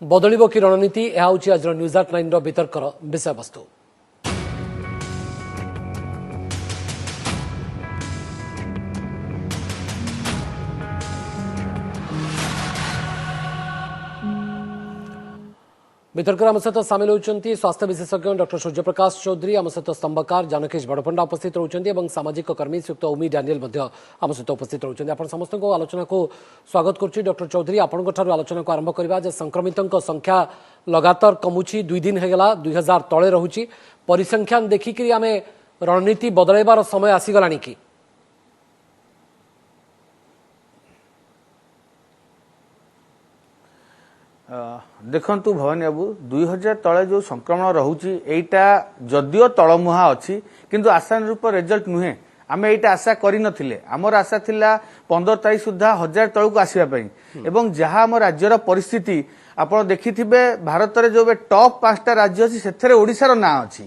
बदलिबो कि रणनीति यह हूँ आज न्यूज 8 वितर्कर विषय वस्तु। वितर्कर आम सहित सामिल होती स्वास्थ्य विशेषज्ञ डॉक्टर सूर्यप्रकाश चौधरी, आम सहित स्तंभकार जानकेश बड़पंडा उपस्थित रहते और सामाजिक कर्मी श्रीयुक्त उमी डानियल आम सहित उपस्थित रहते। आप समस्त आलोचना को स्वागत करुच्ची। डॉक्टर चौधरी आपंठ आलोचना को आरंभ करवा जे संक्रमितों संख्या लगातार कमुची 2 दिन होगा 2000 तले रोचे। परिसंख्यान देखिक आम रणनीति बदलैबार समय आसीगला कि देखंतु भवानी बाबू 2000 तले जो संक्रमण रोचे एटा जदियो तलमुहा अच्छी किंतु आसान रूप रिजल्ट नुहे। आम एटा आशा करी नथिले। आमर आशा थिला 15 तारीख सुधा 1000 तलू आसवाई एवं जहाँ आम राज्यर परिस्थिति आपड़ देखिथिबे भारत रे जो टॉप 5टा राज्य अच्छी से ओडिशार ना अच्छी।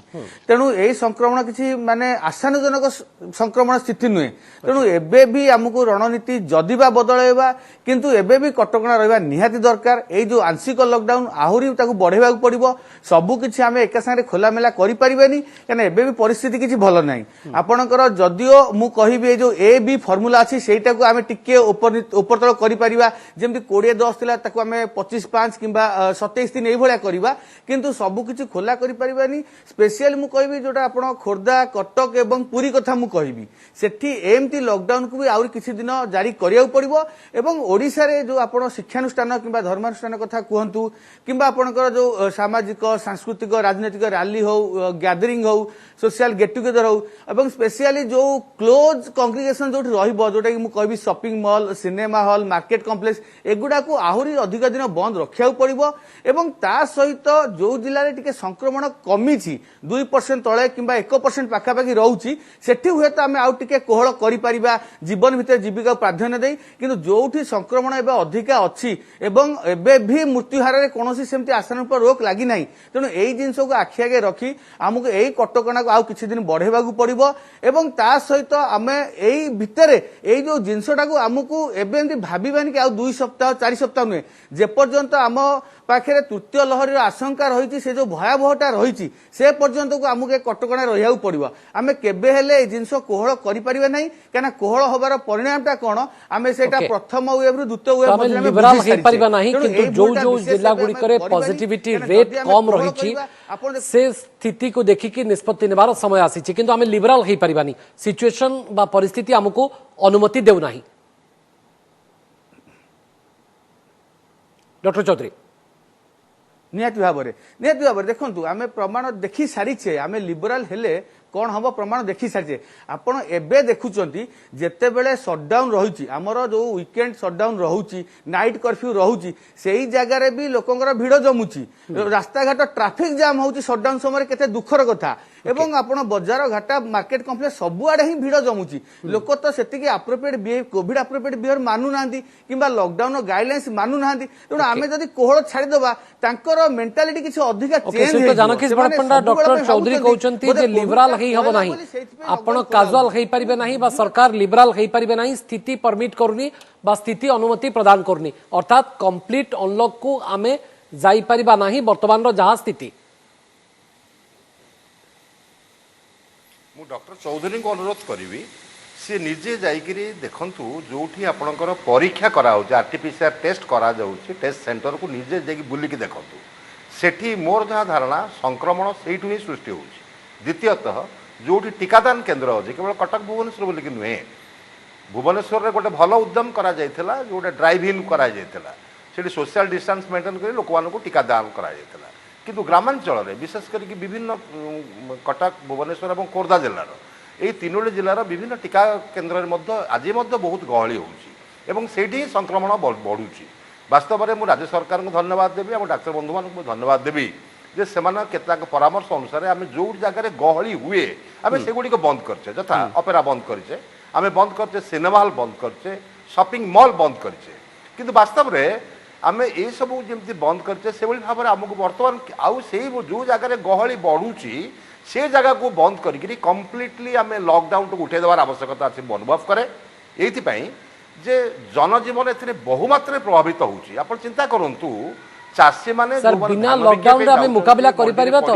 तेणु यही संक्रमण किसी माने आशानुजनक संक्रमण स्थिति नुहे। तेणु एबे भी आमको रणनीति जदिबा बदलैबा किंतु एबे भी कटकणा रहिबा निहाती दरकार। एई जो आंशिक लॉकडाउन आहुरी ताकू बढ़ेबा पड़िबो। सबु किछि आमे एका संगे खोलामेला करि परिबेनी काना एबे भी परिस्थिति किछि भलो नाही। आपणकर जदियो मु कहिबे जो ए बी फार्मूला अछि सेटा को आमे टिके ऊपर करि परिबा जेमति 20 10 थिला ताकू आमे 25 5 किंबा 27 दिन एभलिया करिबा किंतु सबु किछि खोला करि परिबानी। स्पेशल मु कहिबी जोटा आपण खोर्धा कटक एवं पुरी कथा मु कहिबी सेठी एमती लॉकडाउन को भी आउरी किछि दिन जारी करिया पड़िबो। एवं ओडिसा रे जो आपण शिक्षानुष्ठान किंबा धर्मानुष्ठान कथा कहंतु किंबा आपणकर जो सामाजिक सांस्कृतिक राजनीतिक रैली हो गैदरिंग हो सोशल गेट टुगेदर हो एवं स्पेशली जो क्लोज कांग्रेगेशन जो रहिबो जोटा कि मु कहिबी shopping mall cinema hall market complex एगुडा को आहुरी अधिक दिन बंद रखिया पड़िबो। एवं ता सहित जो जिले में टिके संक्रमण कमी 2% तले किंबा 1% पाखापाखि रोची सेठी हुए तो आम आउ टिके कोहल करि परिबा जीवन भितर जीविका प्राधान्य दे। किंतु जोठी संक्रमण एबे अधिका अच्छी एवं एबे भी मृत्यु हार कौन सेमती आसान पर रोक लगी ना। तेणु यही जिनस को आखि आगे रखी आमको यही कटकणा को आउ किछि दिन बढ़ेबा पड़िबो। एवं ता सहित आमे एही भितर एही जो जिनसटा को आमको एबे एमती भाबिबानी कि आउ 2 सप्ताह 4 सप्ताह नुहे जे पर्यंत आम पाखे तृतीय लहरी आशंका रही से जो भयावहटा रही से पर्यंत को आमको कटकणा रहा पड़ो। आम के जिनस कोहल करें ना क्या कोहल हबार परिणामटा कौन आम से प्रथम वेव रु द्वितीय वेव पॉजिटिविटी रेट कम रही से स्थिति को देखिकी निष्पत्ति नेबार समय आसी किंतु आम लिबराल हो पारिबानी सिचुएशन बा परिस्थिति आमको अनुमति देउना। डॉक्टर चौधरी निहाती भाव में देखु आम प्रमाण देखी सारीचे आम लिबराल हेले कौन हम प्रमाण देखी सारीचे। आपण एबे देखुचंती जेतेबेले शटडाउन रही आमर जो वीकेंड शटडाउन रोची नाइट कर्फ्यू रोची सेही जगार भी लोकंर भिड़ जमुची रास्ता घाट ट्राफिक जाम होची शटडाउन समय केते दुखर कथा। एवं आपण बजार घाटा मार्केट कॉम्प्लेक्स सबुआडे ही भिड़ जमुची लोक तो सेतिकी appropriate behave COVID appropriate behave मानु नांदी किंबा लॉकडाउन गाइडलाइंस मानु नांदी। तेणु आमे जदि कोहळ छाड़ी दबा तांकर मेंटालिटी किछ अधिक चेंज हे। जानकेश बड़पंडा डॉक्टर चौधरी कहउचंती जे लिबराल हेई हबो नाही आपण काजुअल हेई परिबे नाही बा सरकार लिबराल हेई परिबे नाही स्थिति परमिट करनी बा स्थिति अनुमति प्रदान करनी अर्थात कंप्लीट अनलॉक को आमे जाई परिबा नाही वर्तमान रो जहा स्थिति। मु डॉक्टर चौधरी को अनुरोध करी सी निजे जाइकिरी देखंतु जोठी आपणकर परीक्षा करा हो आरटीपीसीआर टेस्ट करा जाउछि टेस्ट सेंटर को निजे जाइकि बुलिकी देखंतु सेठी मोर जहाँ धारणा संक्रमण सेठू ही सृष्टि होछि। द्वितीयतः जोठी टीकादान केन्द्र अच्छे केवल कटक भुवनेश्वर बोलिकी नुहे भुवनेश्वर रे गोटे भल उद्यम करा जायथिला जोटे ड्राइव इन करा जायथिला सेठी सोशल डिस्टेंस मेंटेन करी लोक मानकु टीकादान करा जायथिला। किंतु ग्रामांचल रे विशेष करके विभिन्न कटक भुवनेश्वर और खोर्धा जिलार यही 3 जिलार विभिन्न टीका केन्द्र आज बहुत गहली होती संक्रमण बढ़ुची। वास्तव में मुझे राज्य सरकार को धन्यवाद देवी और डाक्तर बंधु मान धन्यवाद देवी जे से केतक परामर्श अनुसार आम जो जगह गहली हुए आम से गुड़ी बंद करचे जथा अपेरा बंद करचे आम बंद करचे सिनेमा हॉल बंद करचे शॉपिंग मॉल बंद करचे। किंतु वास्तव में आम ये सब जमी बंद करचे से भाव में आमको बर्तमान आउ से जो जगह गहली बढ़ुची से जगह को बंद करी कम्प्लीटली आम लॉकडाउन को उठे देवार आवश्यकता अच्छे अनुभव करे। ये जे जनजीवन ए बहुमात्रा प्रभावित होची। आप चिंता करूँ ଚାଷୀ ମାନେ सर बिना लॉकडाउन रे हमें मुकाबला करि परिबा तो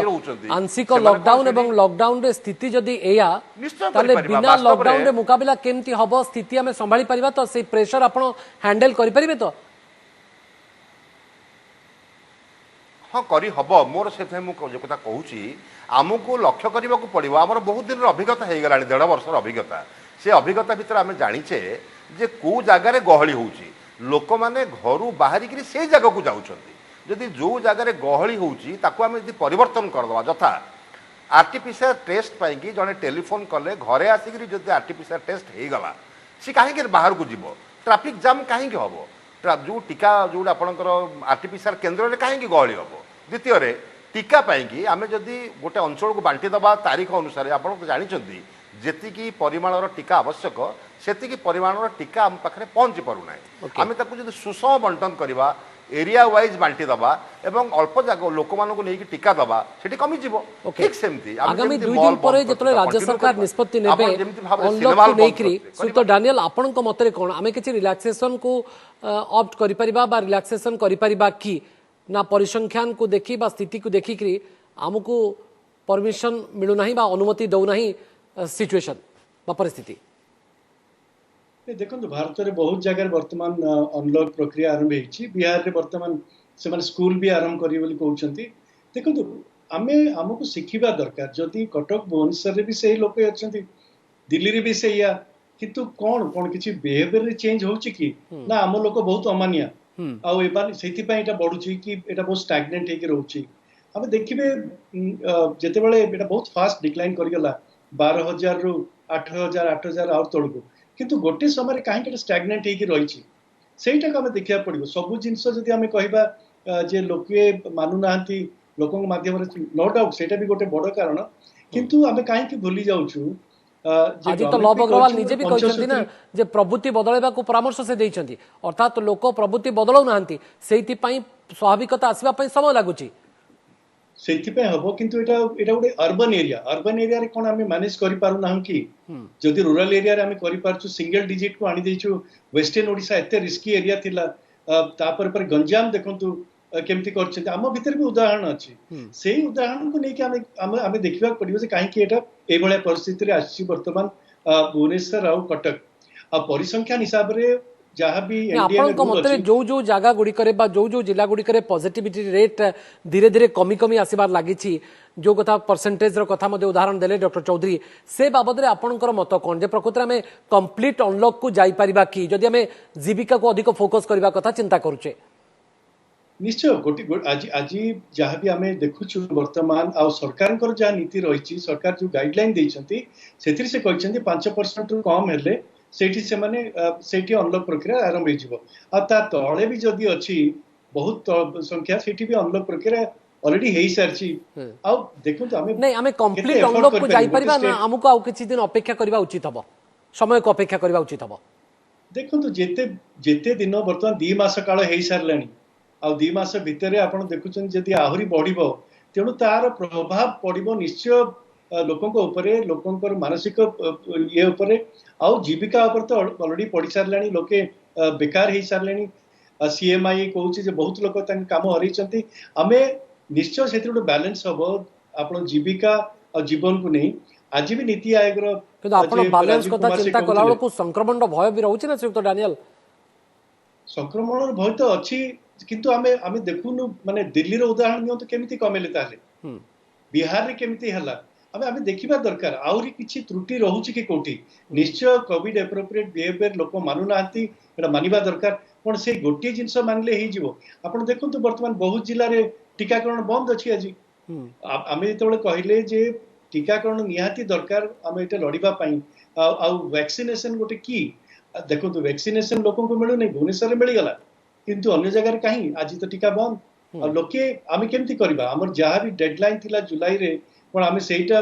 आंशिक लॉकडाउन एवं लॉकडाउन रे स्थिति जदि एया निश्चय ताले करिपरिबा। बिना वास्तव लॉकडाउन रे रे मुकाबला केमती हबो स्थिति हमें संभाली परिबा तो से प्रेशर आपण हैंडल करि परिबे तो हाँ करी हब मोर से मुझे कथा कहूँ आमको लक्ष्य करने को पड़ो आमर बहुत दिन अभिज्ञता हो गला 1.5 वर्षर अभिज्ञता से अभिज्ञता भितर आम जाचे जे कौ जगार गहली हो लोक मैंने घर बाहरिक से जगह को जाऊँगी जदि जो जगार गहली होमें परिवर्तन करदे जथा आरटीपीसीआर टेस्ट पाई जड़े टेलीफोन कले घरे आसिक जब आरटीपीसीआर टेस्ट हो गला सी कहीं बाहर को जीव ट्राफिक जाम कहीं हम जो टीका जो आपंकर आरटीपीसीआर केन्द्र में कहीं गहली हम द्वितीय टीका पाई आम जदि गोटे अंचल को बांटीदबा तारीख अनुसार आप जानते जी परिमाणर टीका आवश्यक से परिमाणर टीका आम पाखे पहुँची पारना आम जब सुषम बंटन करवा एरिया वाइज बांटीदबा एवं अल्प जगह लोक मानक नहीं टीका दबा से कमिज ठीक सेमती आगामी 2 दिन पर जेतले राज्य सरकार निष्पत्ति नेबे अनलॉक को नेकरी सुतो डानियल आपनक मतरे कोन आमे किछि रिलैक्सेशन को ऑप्ट करि परिबा बा रिलैक्सेशन करि परिबा की ना परिसंख्यान को देखी बा स्थिति को देखी करी आमको परमिशन मिलू नहीं बा अनुमति दौ नहीं सिचुएशन बा परिस्थिति देखो भारत में बहुत जगह वर्तमान अनलॉक प्रक्रिया आरंभ होती बिहार में वर्तमान से स्कूल भी आरंभ करेंगे कहते देखो आमे आमको शिखा दरकार जदि कटक भुवनेश्वर भी से लोक अच्छा दिल्ली रे भी से किंतु कौन कौन किसी बिहेवियर चेंज हो ना आम लोक बहुत अमानिया आईपाई बढ़ुची कि बहुत स्टाग्नेंट होकर रोचे आम देखिए जिते बहुत फास्ट डिक्लाइन करगला 12,000 रु 8,000 8,000 आउ तौक किंतु गोटे समय कहीं स्टाग्नेंट होकर रही से देखा पड़ो सबू जिनस जदि आम कह जे लोके मानुना लोक मध्यम नो डाउट से भी गोटे बड़ कारण किंतु आम कहीं भूली जाऊँ आज तो लव अग्रवाल निजे भी कहते ना जे प्रवृत्ति बदलवा को परामर्श से देइछंती अर्थात लोक प्रवृत्ति बदलौ नांती सेति पई स्वाभाविकता आसीबा पई समय लागुची सेति पई हबो किंतु एटा गोटे अर्बन एरिया रे कोन आमे मैनेज करि पारु ना कि जदि रूरल एरिया रे आमे करि पारछु सिंगल डिजिट को आनी देछु वेस्टर्न ओडिसा एते रिस्की एरिया थिला तापर पर गंजाम देखंतु केमती करछन्ती आम भीतर भी उदाहरण अच्छी से उदाहरण को लेकिन आम देखा पड़ो जे कहीं ए भाया परिस्थिति आसी वर्तमान भुवनेश्वर आउ कटक आ परिसंख्यान हिसाब से जहाँ भी मतरे जो जो जगह गुड़िक जो जो जिला गुड़िक पॉजिटिविटी रेट धीरे धीरे कमी कमी आसबार लगी जो कथा परसेंटेज कथा उदाहरण देले डॉक्टर चौधरी से बाबद में आपंकर मत कौन जे प्रकृति में कंप्लीट अनलॉक को जाई परिबा कि जदि आम जीविका को अधिक फोकस करबा कथा चिंता करूचे निश्चय गोटे आज आज जहाँ भी आम देखुचु वर्तमान आ सरकार जहाँ नीति रही सरकार जो गाइडलाइन देती से कहते 5% रु कम हेले से अनलॉक प्रक्रिया आरंभ हो तले भी जदि अच्छी बहुत संख्या से भी अनलॉक प्रक्रिया ऑलरेडी हो सारी देखो नहीं आम कंप्लीट अनलॉक को जाई परिबा ना हमको आउ किछि दिन अपेक्षा करबा उचित हबो समय को अपेक्षा करबा उचित हबो देखो जेते दिन वर्तमान 2 मास काल हो सारलानी आ 2 मास भितर आप देखुं जदि आहरी बढ़ तेणु तार प्रभाव पड़ो निश्चय लोकों मानसिक ये आउ जीविका तो ऑलरेडी पड़ सारे लोके बेकार हो सारे सीएमआई कहूँ बहुत लोग काम हर आम निश्चय से गोटे बैलेंस हम आप जीविका और जीवन को नहीं आज भी नीति आयोग बैलेंस कथा चिंता कला बेलू संक्रमण भय भी रोचे ना श्रीयुक्त डानियल संक्रमण भय तो अच्छी किंतु आमे देखुनु माने दिल्ली रो उदाहरण नियंतु केमिति कमेले ताले बिहार रे केमिति हला आमे देखिबा दरकार आउरी किछि त्रुटि रहउछि कि कोठी निश्चय कोविड एप्रोप्रिएट बिहेवियर लोक मानु नांती एटा मानिबा दरकार पण से गोटे जिंस मानले ही जिवो आपण देखंतु वर्तमान बहुत जिल्ला रे टीकाकरण बंद अछि आज आमे जेतबेले कहिले जे टीकाकरण निहाती दरकार आमे एटा लड़िबा पई आ वैक्सीनेशन गोटे की देखंतु वैक्सीनेशन लोकन को मिलु नै भुवनेश्वर रे मिली गला किंतु अन्य जगह कहीं आज तो टीका बंद लोके आम केमती करबा हमर जहाँ भी डेडलाइन थिला जुलाई रे पण आम सेटा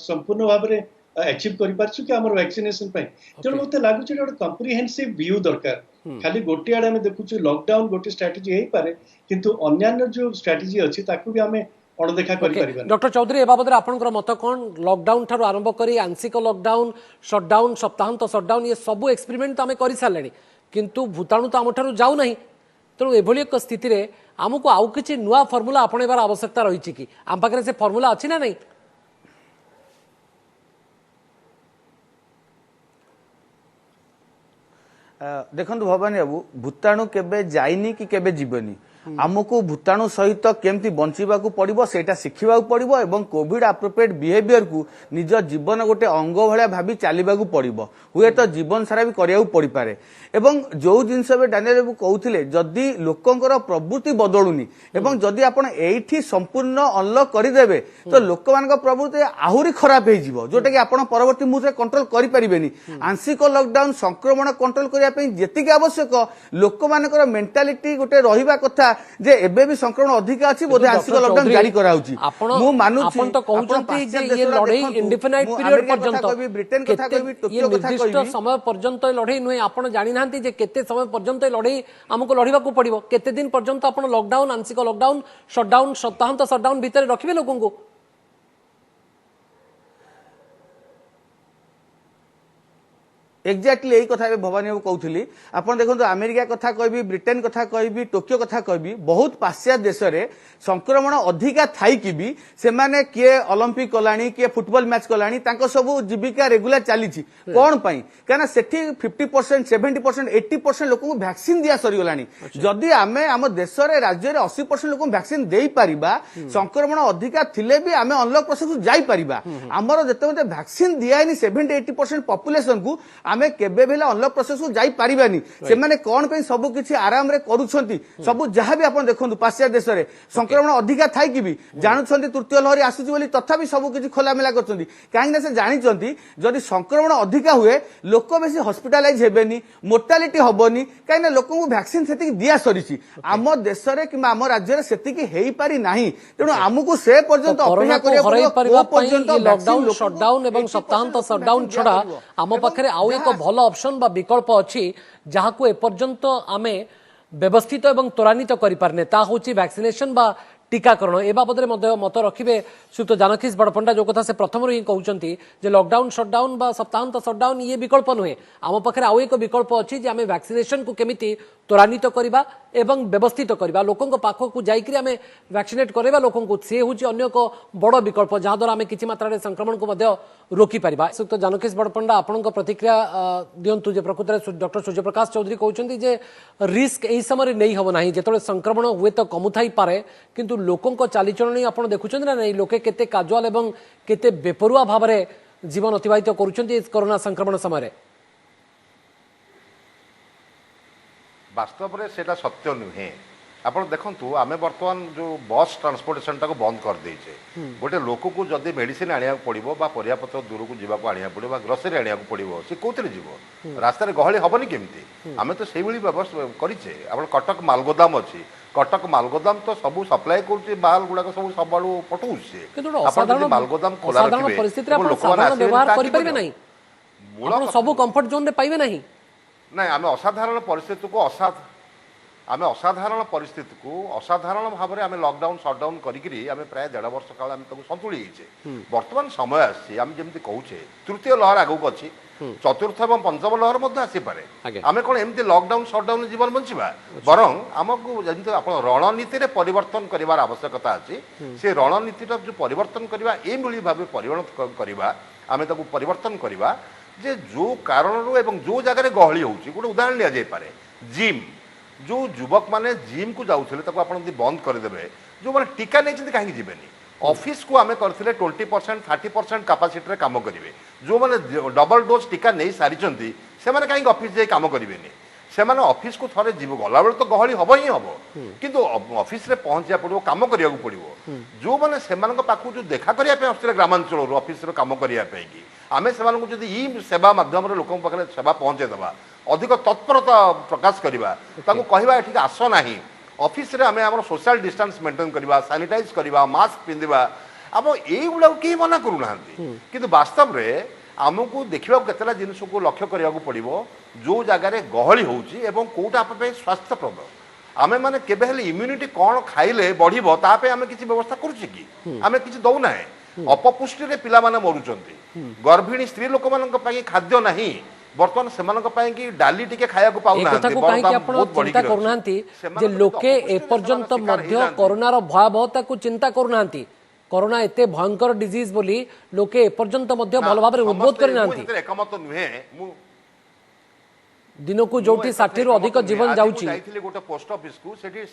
संपूर्ण भाव में अचीव कर पारछु कि हमर वैक्सीनेशन पई तेणु मते लागु छै गोटे कम्प्रिहेंसिव व्यू दरकार खाली गोटे आड़े आम देखुछु लॉकडाउन गोटे स्ट्रेटजी हेई पारे किंतु अन्यान्य जो स्ट्रेटजी अछि ताकू भी आम अणदेखा करि परिबा डॉक्टर चौधरी ए बाबद आपनकर मत कोन लॉकडाउन थारु आरंभ करी आंशिक लॉकडाउन शटडाउन सप्ताहांत शटडाउन ये सब एक्सपेरिमेंट तो आम कर सारे किंतु भूताणु तो आम ठारू जाऊ नहीं तेणु एभली एक स्थिति रे आमको आउ किछि नुआ फॉर्मूला आपणेबार आवश्यकता रही कि आम पाखरे से फॉर्मूला अछि ना नहीं? देखु भवानी बाबू भूताणु केबे जाइनी कि केबे जीवनी आमको भूताणु सहित केमती बंचिबा पड़ो सेटा शिखा पड़ो एवं कोविड एप्रोप्रिएट बिहेवियर को निज जीवन गोटे अंग भाया भावी चलने पड़ो हुए तो जीवन सारा भी करिया पड़ पारे एवं जो जिनस डानियल बाबू कहते जदि लोकंकर प्रवृत्ति बदलुनी एवं जदि आपण एठी संपूर्ण अनलॉक करदेवे तो लोक मान प्रवृत्ति आहुरी खराब हो जोटा कि आपण परवर्ती मुहूर्त कंट्रोल करें आंशिक लॉकडाउन संक्रमण कंट्रोल करने जी आवश्यक लोक मान मेंटालिटी गोटे रहा कथा जे एबे भी संक्रमण अधिक अछि बोधे आंशिक लॉकडाउन जारी करा होछि मु मानुछि आपण तो कहउछंती जे ये लड़ाई इंडिफिनाइट पीरियड पर्यंत ब्रिटेन कथा कहबी टोकियो कथा कहबी निर्दिष्ट समय पर्यंत लड़ाई नुहे आपण जानि नांती जे केते समय पर्यंत लड़ाई हमको लड़िबा को पड़िबो केते दिन पर्यंत आपण लॉकडाउन आंशिक लॉकडाउन शटडाउन सप्ताहांत शटडाउन भीतर रखिबे लोकन को एक्जाक्टली यही कथा भवानी बाबू कहूली आपड़ देखो अमेरिका कथा कहबी ब्रिटेन कथा कहबी टोकियो कथा कहबी बहुत पाश्चात्य देश में संक्रमण अधिका थाईकि भी सेमाने किए ओलंपिक कलानी किए फुटबॉल मैच कलानी तांको सब जीविका रेगुलर चली कौन पाई कहना सेठी 50% 70% 80% लोक वैक्सीन दिया सरीगलानी जदि आमे आम देश राज्य में 80% लोक वैक्सीन दे पारिबा संक्रमण अधिका थिले भी आमे अनलॉक प्रोसेस को जाई पारिबा हमर जते वैक्सीन दियानी 70-80% पॉपुलेशन को आमे केबे भेला अनलॉक प्रोसेस को जाई पारिबानी से माने कोन पे सब किछि आराम रे करूछंती सब जहां भी आपण देखंतु पाश्चात्य देश रे संक्रमण अधिका थाई कि भी जानुछंती तृतीय लहरी आसुची बोली तथापि सब किछि खोला मेला करछंती काहे ना से जानिछंती जदि संक्रमण अधिका हुए लोक बेसी हॉस्पिटलाइज हेबेनी मोर्टालिटी होबनी काहे ना लोक को वैक्सीन सेति दिया सरीची आम देश रे कि आम राज्य रे सेति कि हेई पारि नाही तेनु हमकु से पर्यंत अपेक्षा करिया पड़िबो लॉकडाउन शटडाउन एवं सप्ताहांत शटडाउन छडा आम पाखरे आउ एक भल ऑप्शन बा विकल्प अछि जहाको एपर्यंत आमे व्यवस्थित एवं त्वरान्वित करि पारने ता होछि वैक्सीनेशन बा टीकाकरण ए बाबद मत रखिबे श्रीयुक्त जानकीश बड़पंडा जो कथा से प्रथम ही कहउचंती जे लॉकडाउन शटडाउन बा सप्ताहांत शटडाउन ये विकल्प नुहे आम पाखरे आउ एक विकल्प अछि जे आमे वैक्सीनेशन को केमिति त्वरान्वित करिबा एवं व्यवस्थित करिबा लोकंक पाखक जाइकरी आमे वैक्सीनेट करेबा लोकंक से होछि अन्य एक बड़ विकल्प जहा द्वारा आमे किछि मात्रा रे संक्रमण को मध्य रोकी पारिबा श्रीयुक्त जानकीश बड़पंडा आपनक प्रतिक्रिया दियंतु जे प्रकृत डॉक्टर सूर्यप्रकाश चौधरी कहउचंती जे रिस्क एई समय नै हबो नाही जेतले संक्रमण हुए तो कमुथाई पारे किंतु लोकंक चालीचरण आपण देखुचंती ना नहीं लोके केते काजुआल एवं केते बेपरुआ भाव में जीवन अतिबाहित करुचंती कोरोना संक्रमण समय वास्तव में सेटा सत्य नुहे आप देखु आम बर्तमान जो बस ट्रांसपोर्टेशन टाक बंद कर देचे गोटे लोक को जदि मेडिसिन आने पड़ो परियापत्र दूर को जावाक आने पड़ो ग्रोसरी आने पड़ो सी कौन जीव रास्तार गहली हेनी केमती आम तो से व्यवस्था करें आप कटक मालगोदाम अच्छी कटक मालगोदाम तो सब सप्लाई कर माल गुड़ाक सब सब आड़ पठाऊे मालगोदाम खोला सब कंफर्ट जोन पाइबे नहीं ना आम असाधारण परिस्थिति को आम असाधारण परिस्थिति को असाधारण भाव में आम लॉकडाउन शटडाउन करी प्राय 1.5 वर्ष काल आम संतुली बर्तमान समय आम जमी कहे तृतीय लहर आगक अच्छी चतुर्थ और पंचम लहर आसीपे आम कौन एमती लॉकडाउन शटडाउन जीवन बंचा बरं आमको जमी आप रणनीति परिवर्तन करार आवश्यकता अच्छी से रणनीति जो परिवर्तन करवा ये भाव करवा आम परिवर्तन करवा जे जो कारण एवं जो जगह गहली होची गोटे उदाहरण लिया जाय पारे जिम जो युवक माने जिम को जाउथले ताको आपण बंद करदेबे जो माने टीका नहीं कहीं जीवेनी ऑफिस को आम करथिले 20% 30% कैपेसिटी रे काम करिवे जो माने डबल डोज टीका नहीं सारी से माने कहीं ऑफिस जाई काम करिवेनी से माने ऑफिस को थरे जीव गला बेले तो गहली हबो ही हबो किंतु ऑफिस रे पहुंचा पड़ो काम करिया पड़ो जो माने सेमान पाखु जो देखा करिया पे आसले ग्रामांचल ऑफिस रे काम करिया पे की आमे सेमान को जदी ई सेवा माध्यम रे लोकन पाखरे सेवा पहुंचे दबा अधिक तत्परता प्रकाश करिबा ताको कहबा एठी आस नाही ऑफिस रे आमे हमर सोशल डिस्टेंस मेंटेन करिबा सैनिटाइज करिबा मास्क पिंदिबा अब एई गुडा के मना करू नाहंती किंतु वास्तव रे आमको देखा केतला जिनस को लक्ष्य करा पड़ो जो जगार गहली होउची कौटा आप स्वास्थ्यप्रद आमे माने केबे हेले इम्यूनिटी कौन खाइले बढ़िबो तापे आमे किछि व्यवस्था करूची कि आमे किछि दउ नाही अपपुष्टि रे पिला माने मरुचंती गर्भिणी स्त्री लोक मानक पई खाद्य नाही बर्तमान सेमानक पई कि डाली टिके खाया को पाउ ए ना कथा को काहे कि आपण चिंता करूनांती जे लोके ए पर्यंत मध्य कोरोनार भयावहता को चिंता करूनांती कोरोना एते भयंकर डिजीज बोली लोके ए पर्यंत मध्य भल भाबरे उद्बोध करिनांती एकमत नुहे मु दिन को जोटी 60 रु अधिक जीवन जाउची जाइथिले गोटे पोस्ट ऑफिस को सेठी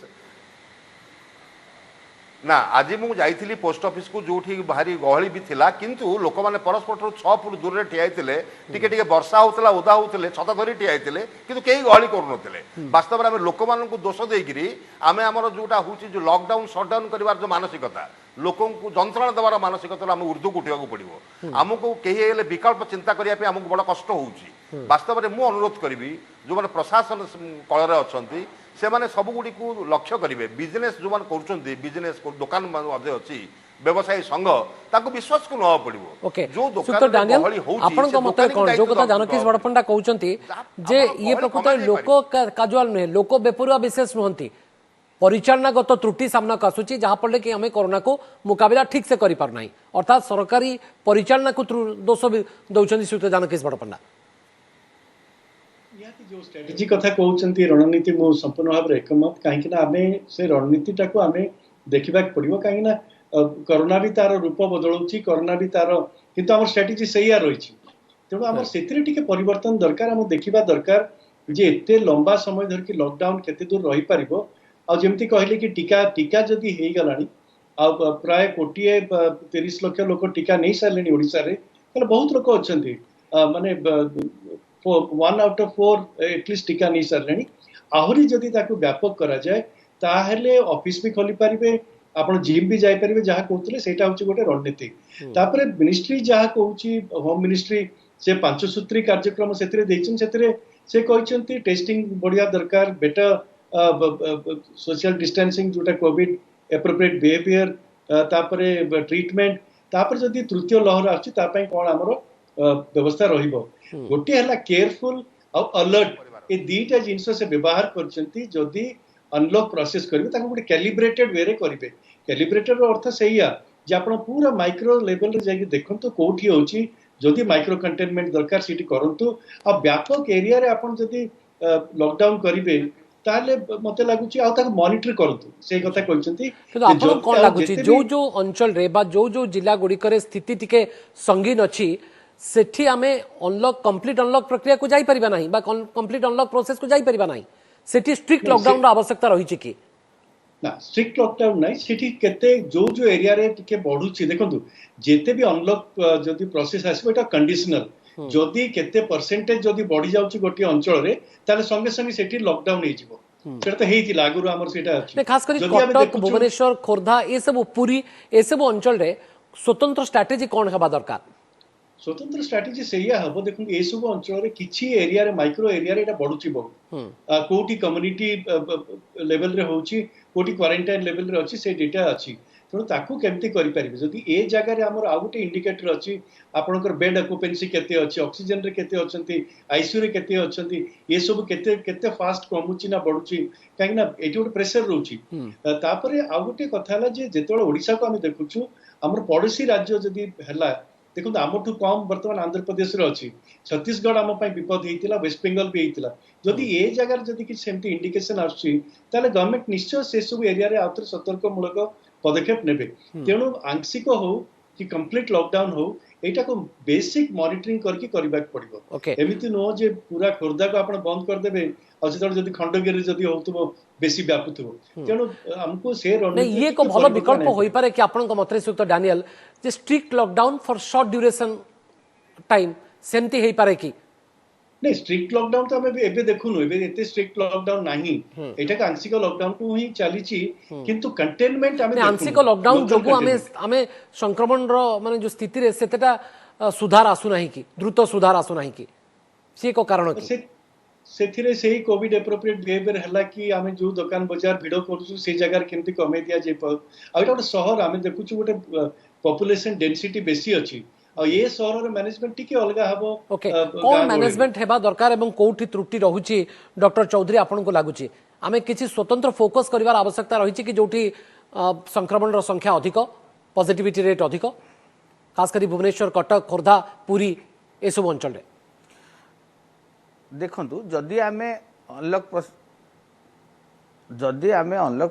ना आज मुझे जाइली पोस्ट ऑफिस को जो भारी गहली भी थिला किंतु लोक मैंने परस्पर 6 फुट दूर रे ठिया होते टिके वर्षा होता ओदा होते छता धरी ठिया होते किंतु कई गहली करूनते वास्तव में लोक मान दोष देकरी आम आमर जोटा हूँ जो लॉकडाउन सटडाउन कर जो मानसिकता लोक जंत्रणा देवार मानसिकता आम ऊर्ध्व उठा पड़ो आमको कहीं विकल्प चिंता करने आमको बड़ा कष्ट हो वास्तव में मुझे अनुरोध करी जो मैंने प्रशासन कल अच्छा से माने सब गुड़ी को लक्ष्य करेंगे बिजनेस जो मैंने कर बिजनेस दुकान अच्छी व्यवसायी संघ ताको विश्वास को नवा पड़ो ओके जो सुक्त डानियल आपन को मत कोन जो कथा जानकीश बडपंडा कहउचंती जे ये प्रकृत लोक काजुअल नुहे लोक बेपरुआ विशेष नुहंती परिचालनागत त्रुटि सामना आसूची जहाँ फल कि आम कोरोना को मुकाबला ठीक से करि पार नाही अर्थात सरकारी परिचालना को दोष दौरान सुक्त जानकीश बडपंडा निहाती जो स्ट्रेटेजी कथा कहउचंती रणनीति मु संपूर्ण भाव एकमत कहीं ना आमे से रणनीति टाको आमे देखिबा पड़िबो कहीं ना कोरोना भी तार रूप बदलुची कोरोना भी तार किंतु हमर स्ट्रेटेजी सही रही तेणु आम से परिवर्तन दरकार आम देखा दरकार जे एते लंबा समय धर कि लॉकडाउन केते दूर रही पारिबो आ जेमती कहले कि टीका टीका जदि हेई गलानी आ प्राय 30 लाख लोक टीका नहीं सारे ओडिसा रे तले बहुत लोक अछंती माने 1 आउट ऑफ 4 एटलिस्ट टीका नहीं सारे आहरी जदि ताको व्यापक करा जाए ताहेले ऑफिस भी खोली पारिबे आपण जिम भी जाई पारिबे जहा कहउतले सेटा होची गोटे रणनीति तापरे मिनिस्ट्री जहा कहउची होम मिनिस्ट्री से 5 सूत्री कार्यक्रम सेतरे देछन सेतरे से कहचंती टेस्टिंग बढ़िया दरकार बेटर सोशल डिस्टेंसिंग जोटा कोविड एप्रोप्रिएट बिहेवियर तापरे ट्रीटमेंट तापर जदि तृतीय लहर आछि ता पई कोन हमरो व्यवस्था रहिबो गोटे हला केयरफुल और अलर्ट ए दीटा जिंस से व्यवहार करचंती जदि अनलॉक प्रोसेस करिवे ताको गोटे कैलिब्रेटेड वे रे करिवे कैलिब्रेटेड अर्थ सहीया जे आपण पूरा माइक्रो लेवल रे जाई देखंतु कोठी होची जदि माइक्रो कंटेनमेंट दरकार सिटी करंतु आ व्यापक एरिया रे आपण जदि लॉकडाउन करिवे ताले मते लागुची आ ताको मॉनिटर करंतु से कथा कहचंती किंतु आपण कोन लागुची जो जो अंचल रे बा जो जो जिला गुडी करे स्थिति टिके संगीन अछि सेठी आमे अनलॉक कंप्लीट अनलॉक प्रक्रिया को जाई परिबा नाही बा कंप्लीट अनलॉक प्रोसेस को जाई परिबा नाही सेठी स्ट्रिक्ट लॉकडाउन रो आवश्यकता रही छि कि ना स्ट्रिक्ट लॉकडाउन नहीं सेठी केते जो जो एरिया रे टिके बढ़ुची देखंतु जेते भी अनलॉक जदी प्रोसेस आसीबो एटा कंडीशनल जदी केते परसेंटेज जदी बढ़ी जाउची गोटी अंचल रे ताले संगे संगे सेठी लॉकडाउन हे जिवो सेटा त हेई थिला आगुरु हमर सेटा अछि खास करी कटक भुवनेश्वर खोर्धा ए सब पुरी ए सब अंचल रे स्वतंत्र स्ट्रेटेजी कोन हेबा दरकार स्वतंत्र स्ट्रेटेजी सही हम देखो ये सब अंचल किसी एरिया रे माइक्रो एरिया रे बढ़ुची बहुत कोटी कम्युनिटी लेवल रे होची कोटी क्वारंटाइन लेवल रे अछि से डेटा अछि तेणु ताकू केमती करि परिबे जदि ए जगह रे हमर आ गुटे इंडिकेटर अछि आपनकर बेड ऑक्युपेंसी केते अछि ऑक्सीजन रे केते अछंती आईसीयू रे केते अछंती ये सब केते केते फास्ट कमुची ना बढ़ुची काहे ना एटी गुटे प्रेशर रहउची तापरे आ गुटे कथा हला जे जेतोळ ओडिसा को हम देखुछु हमर पड़ोसी राज्य जदि हला देखो आमठू कम बर्तमान आंध्र प्रदेश रे अछि छत्तीसगढ़ आम विपद होता वेस्ट बेंगल भी होता जदि ए जगह जदि कि सेमती इंडिकेशन आछी ताले गवर्नमेंट निश्चय से सब एरिया रे आउथरे सतर्कमूलक पदक्षेप नेबे तेणु आंशिक हो कि कंप्लीट लॉकडाउन हो एटा को बेसिक मॉनिटरिंग करके करबाक पड़िबो एमिति नो जे पूरा खोर्धा को आपण बंद कर देबे और सेतर जदि खंडगिरी जदि होतबो बेसी व्यापुतबो तेणु हमको से नहीं ये को भलो विकल्प होई पारे कि आपण को मतरे सुक्त डानियल जे strict lockdown for short duration time सेमती हेई पारे कि नहीं स्ट्रिक्ट लॉकडाउन तो हमें एबे देखुनु एबे एते स्ट्रिक्ट लॉकडाउन नाही एटा का आंशिक लॉकडाउन को ही चलीची किंतु कंटेनमेंट हमें आंशिक लॉकडाउन जोगु हमें संक्रमण रो माने जो स्थिति रे सेतेटा सुधार आसु नाही कि द्रुत सुधार आसु नाही कि से को कारण कि सेथिरे सेही कोविड एप्रोप्रिएट बिहेवियर हला कि आमे जो दुकान बाजार भिडो करछु से जगह केमती कमे दिया जे आ एटा शहर आमे देखुछु गोटे पॉपुलेशन डेंसिटी बेसी अछि और ये शहर मैनेजमेंट टिके अलगा हबो ओके कोन मैनेजमेंट हेबा दरकार एवं कोठी त्रुटि रहुची डॉक्टर चौधरी आपन को लागुची आमे किछि स्वतंत्र फोकस करिवार आवश्यकता रहिछि कि जोठी संक्रमण रो संख्या अधिक पॉजिटिविटी रेट अधिक खास करी भुवनेश्वर कटक खोर्धा पुरी ए सब अंचल रे देखंतु जदि आमे अनलक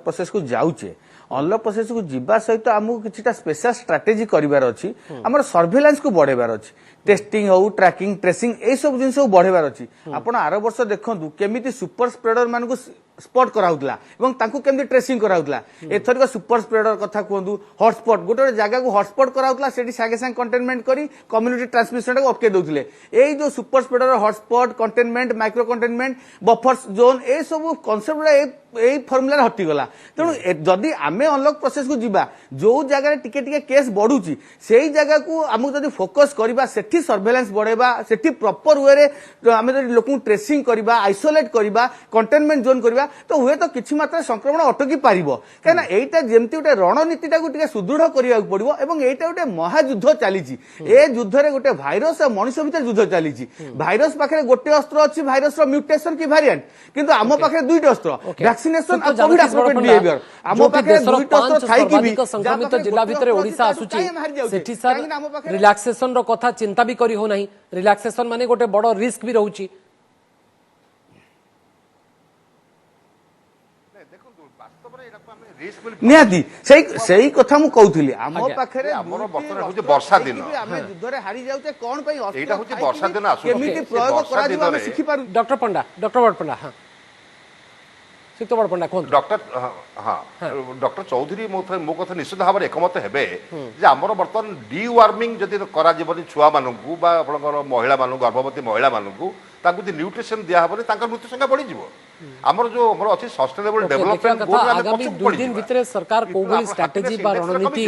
प्रोसेस को जाउचे अनलक प्रोसेस को जीवा सहित आमको किछिटा स्पेशल स्ट्रेटेजी करिवार अछि हमर सर्वेलेंस को बढ़ेबार अछि टेस्टिंग हो ट्रैकिंग ट्रेसिंग ए सब जिंस को बढ़ेबार अछि आपण आर वर्ष देखंतु केमिति सुपर स्प्रेडर मान को स्पॉट कराउतला एवं तांको केमिति ट्रेसिंग कराउतला एथर सुपर स्प्रेडर कथा कहंतु हॉटस्पॉट गोटे जगह को हॉटस्पॉट कराउतला सेठी सागे संग कंटेनमेंट करी कम्युनिटी ट्रांसमिशन को अटके दउतले एई जो super spreader hotspot containment micro containment buffer zone A सब कांसेप्ट ए फॉर्मूला हटि गला तेणु जदि आमे अनलॉक प्रोसेस को जीवा जो जगह टिके टिके केस बढ़ुची सेही जगह को हमको जदि फोकस करबा सेठी सर्वेलेंस बढ़ेबा सेठी प्रॉपर वे रे आमे जदि लोक ट्रेसिंग करबा आइसोलेट करबा कंटेनमेंट जोन करबा तो हुए तो किछि मात्रा संक्रमण अटकी पारिबो काना एटा जेमति उटे रणनीतिटा को टिके सुदृढ़ करिया पड़िबो एवं एटा उटे महायुद्ध चलीची ए युद्ध रे गोटे भाइरस और मनुष्य भीतर युद्ध चलीची भाइरस पाखरे गोटे अस्त्र अछि भाइरस रो म्यूटेशन की वेरिएंट किंतु आम पाखरे दुईटा अस्त्र वैक्सीनेशन और कोविड एप्रोप्रिएट बिहेवियर आम पाखरे दुईटा अस्त्र थाई कि भी संक्रमित जिला भीतर ओडिशा आसुची सेठी सर रिलैक्सेशन रो कथा चिंता भी करी हो नाही रिलैक्सेशन माने गोटे बडो रिस्क भी रहउची निहाती सेही कथा मु कहउथिली आम पाखरे हमर बर्तन होचे वर्षा दिन आमे युद्ध रे हारि जाउते कोन पई अस्त्र एटा होचे वर्षा दिन आसु केमिति प्रयोग करा दिबा हम सिखि पारु डॉक्टर बड़पंडा हां सिक्त बड़पंडा कोन डॉक्टर चौधरी मो कथा निश्चित भाव एकमत हेबे जे हमर बर्तन डी वार्मिंग जदि करा जीवनी छुआ मानकू बा आपनकर महिला मानकू गर्भवती महिला मानकू ताकू जे न्यूट्रिशन दिया हबनी तांकर मृत्यु संख्या बढ़ी जीवो हमर जो हमर अछि सस्टेनेबल डेवलपमेंट गोल आगामी 2 दिन भीतर सरकार कोबली स्ट्रेटजी बा रणनीति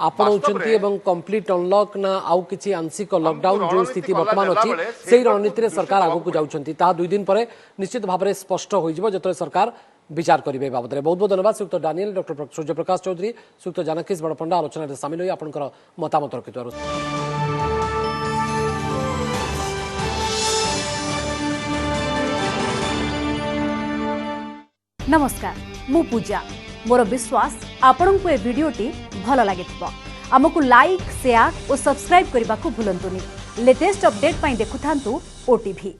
आपणाउछंती एवं कंप्लीट अनलॉक ना आउ किछि आंशिक लॉकडाउन जो स्थिति वर्तमान अछि सेही रणनीति रे सरकार आगु को जाउछंती ता 2 दिन परे निश्चित भाव रे स्पष्ट होई जिवो जतरे सरकार विचार करिवे बाबद रे बहुत बहुत धन्यवाद सुक्त डानियल डॉक्टर सूर्य प्रकाश चौधरी सुक्त जानकीश बड़पंडा आलोचना रे शामिल होई आपनकर मतामत रखितवार नमस्कार मु पूजा मोर विश्वास आपन को ए वीडियोटी भल लगे आमको लाइक शेयर और सब्सक्राइब करने को भूलंतुनि लेटेस्ट अपडेट पाई देखुथांतु ओटीवी।